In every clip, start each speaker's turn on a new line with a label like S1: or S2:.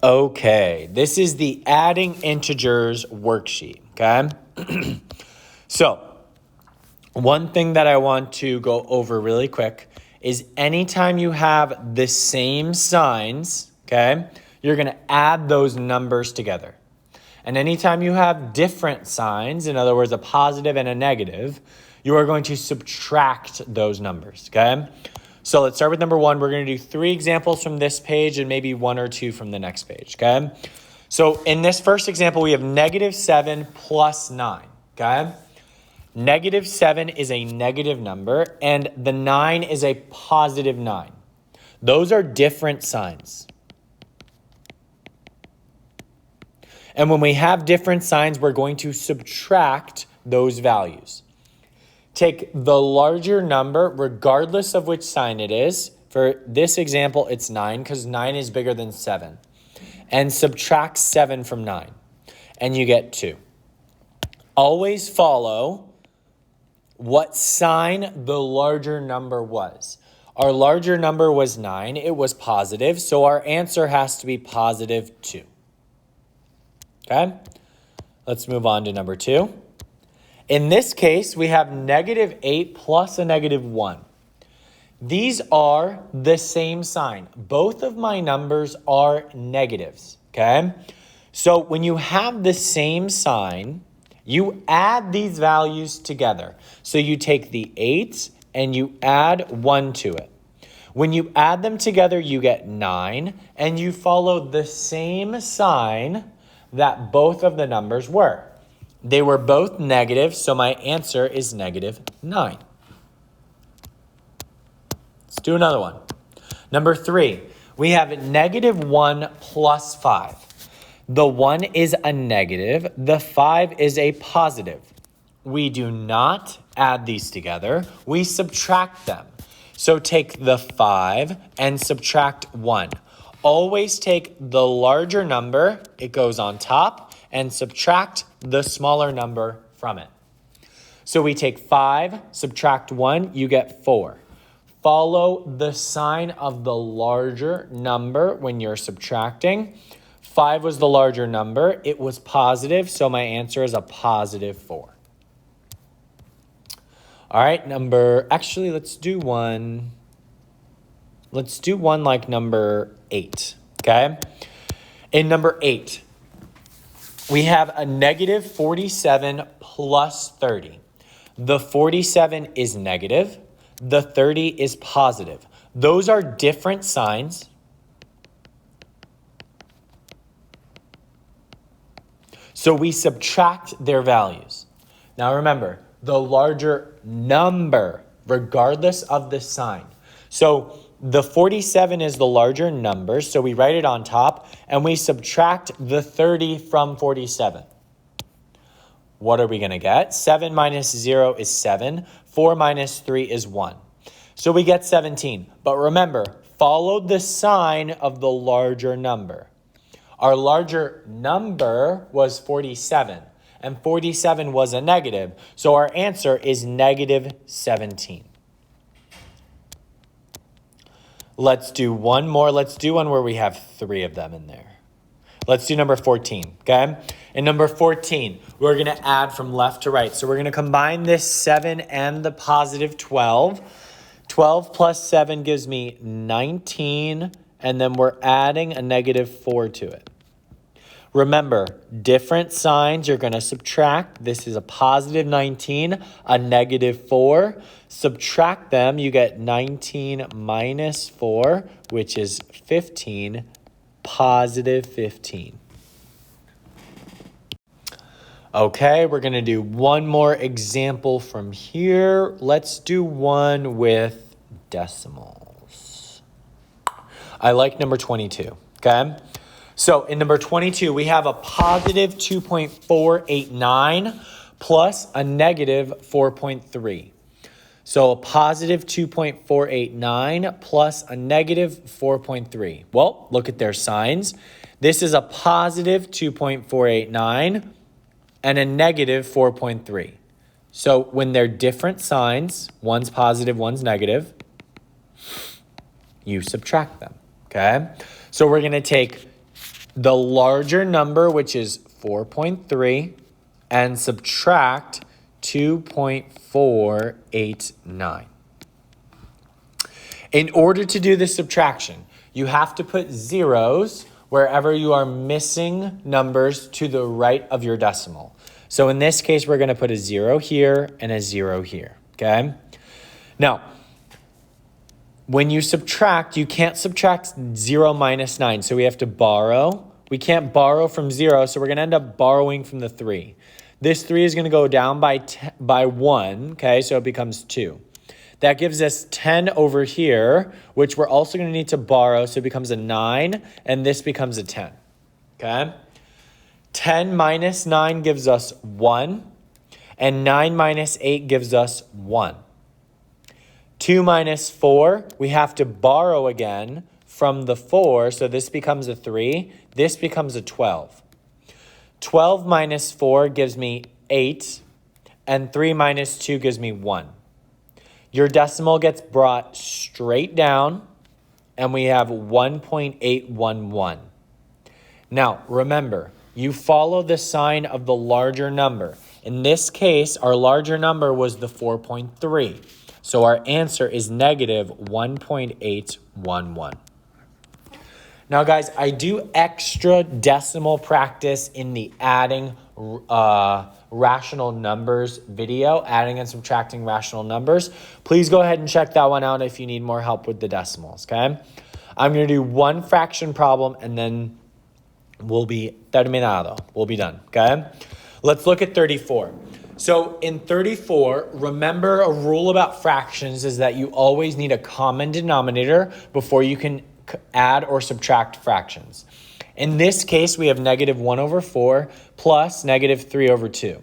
S1: Okay, this is the adding integers worksheet, okay? So, one thing that I want to go over really quick is anytime you have the same signs, okay, you're going to add those numbers together. And anytime you have different signs, in other words, a positive and a negative, you are going to subtract those numbers, okay? So let's start with number one. We're going to do 3 examples from this page and maybe 1 or 2 from the next page, okay? So in this first example, we have -7 plus 9, okay? -7 is a negative number, and the 9 is a positive 9. Those are different signs. And when we have different signs, we're going to subtract those values. Take the larger number, regardless of which sign it is. For this example, it's 9, because 9 is bigger than 7. And subtract 7 from 9, and you get 2. Always follow what sign the larger number was. Our larger number was 9. It was positive, so our answer has to be positive 2. Okay? Let's move on to number 2. In this case, we have -8 plus a -1. These are the same sign. Both of my numbers are negatives, okay? So when you have the same sign, you add these values together. So you take the 8 and you add 1 to it. When you add them together, you get 9, and you follow the same sign that both of the numbers were. They were both negative, so my answer is -9. Let's do another one. Number 3, we have -1 plus 5. The 1 is a negative, the 5 is a positive. We do not add these together, we subtract them. So take the 5 and subtract 1. Always take the larger number, it goes on top, and subtract the smaller number from it. So we take 5, subtract 1, you get 4. Follow the sign of the larger number when you're subtracting. 5 was the larger number. It was positive, so my answer is a positive 4. All right, actually, let's do one. Let's do one like number 8, okay? In number 8, we have a -47 plus 30. The 47 is negative. The 30 is positive. Those are different signs. So we subtract their values. Now remember, the larger number, regardless of the sign. So the 47 is the larger number, so we write it on top, and we subtract the 30 from 47. What are we going to get? 7 minus 0 is 7. 4 minus 3 is 1. So we get 17. But remember, follow the sign of the larger number. Our larger number was 47, and 47 was a negative, so our answer is -17. Let's do one more. Let's do one where we have 3 of them in there. Let's do number 14, okay? In number 14, we're going to add from left to right. So we're going to combine this 7 and the positive 12. 12 plus 7 gives me 19, and then we're adding a -4 to it. Remember, different signs you're going to subtract. This is a positive 19, a -4. Subtract them, you get 19 minus 4, which is 15, positive 15. Okay, we're going to do one more example from here. Let's do one with decimals. I like number 22, okay? So in number 22, we have a positive 2.489 plus a negative 4.3. So a positive 2.489 plus a negative 4.3. Well, look at their signs. This is a positive 2.489 and a negative 4.3. So when they're different signs, one's positive, one's negative, you subtract them, okay? So we're going to take the larger number, which is 4.3, and subtract 2.489. In order to do this subtraction, you have to put zeros wherever you are missing numbers to the right of your decimal. So in this case, we're going to put a 0 here and a 0 here, okay? Now, when you subtract, you can't subtract 0 minus 9, so we have to borrow. We can't borrow from 0, so we're going to end up borrowing from the 3. This 3 is going to go down by 1, okay, so it becomes 2. That gives us 10 over here, which we're also going to need to borrow, so it becomes a 9, and this becomes a 10, okay? 10 minus 9 gives us 1, and 9 minus 8 gives us 1. 2 minus 4, we have to borrow again from the 4, so this becomes a 3, this becomes a 12. 12 minus 4 gives me 8, and 3 minus 2 gives me 1. Your decimal gets brought straight down, and we have 1.811. Now, remember, you follow the sign of the larger number. In this case, our larger number was the 4.3. So our answer is negative 1.811. Now, guys, I do extra decimal practice in the adding rational numbers video, adding and subtracting rational numbers. Please go ahead and check that one out if you need more help with the decimals, okay? I'm going to do one fraction problem, and then we'll be terminado. We'll be done, okay? Let's look at 34. So in 34, remember a rule about fractions is that you always need a common denominator before you can add or subtract fractions. In this case, we have negative 1 over 4 plus negative 3 over 2.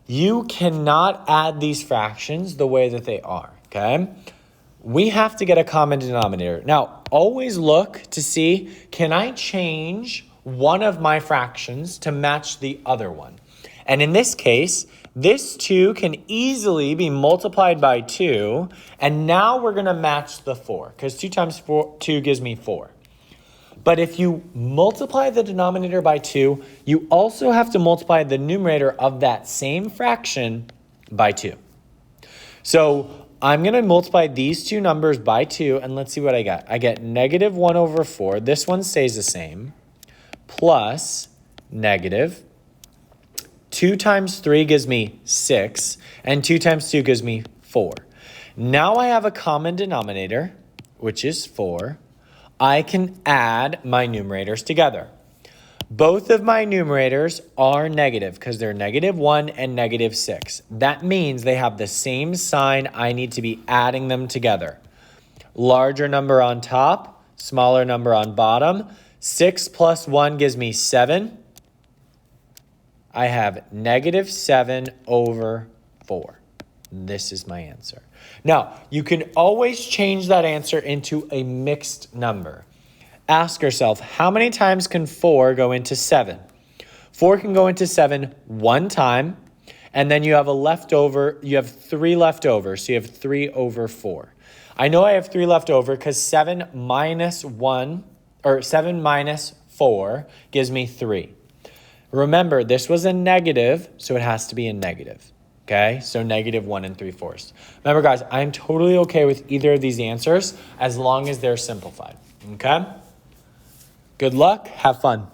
S1: You cannot add these fractions the way that they are, okay? We have to get a common denominator. Now, always look to see, can I change one of my fractions to match the other one? And in this case, this 2 can easily be multiplied by 2, and now we're going to match the 4, because 2 times 2 gives me 4. But if you multiply the denominator by 2, you also have to multiply the numerator of that same fraction by 2. So I'm going to multiply these two numbers by 2, and let's see what I get. I get negative 1 over 4. This one stays the same, plus negative 2 times 3 gives me 6, and 2 times 2 gives me 4. Now I have a common denominator, which is 4. I can add my numerators together. Both of my numerators are negative because they're negative 1 and negative 6. That means they have the same sign. I need to be adding them together. Larger number on top, smaller number on bottom. 6 plus 1 gives me 7. I have negative 7 over 4. This is my answer. Now, you can always change that answer into a mixed number. Ask yourself, how many times can 4 go into 7? 4 can go into 7 one time, and then you have a leftover, you have 3 left over, so you have 3 over 4. I know I have 3 left over because 7 minus 4 gives me 3. Remember, this was a negative, so it has to be a negative. Okay, so negative 1 3/4. Remember, guys, I'm totally okay with either of these answers as long as they're simplified. Okay? Good luck. Have fun.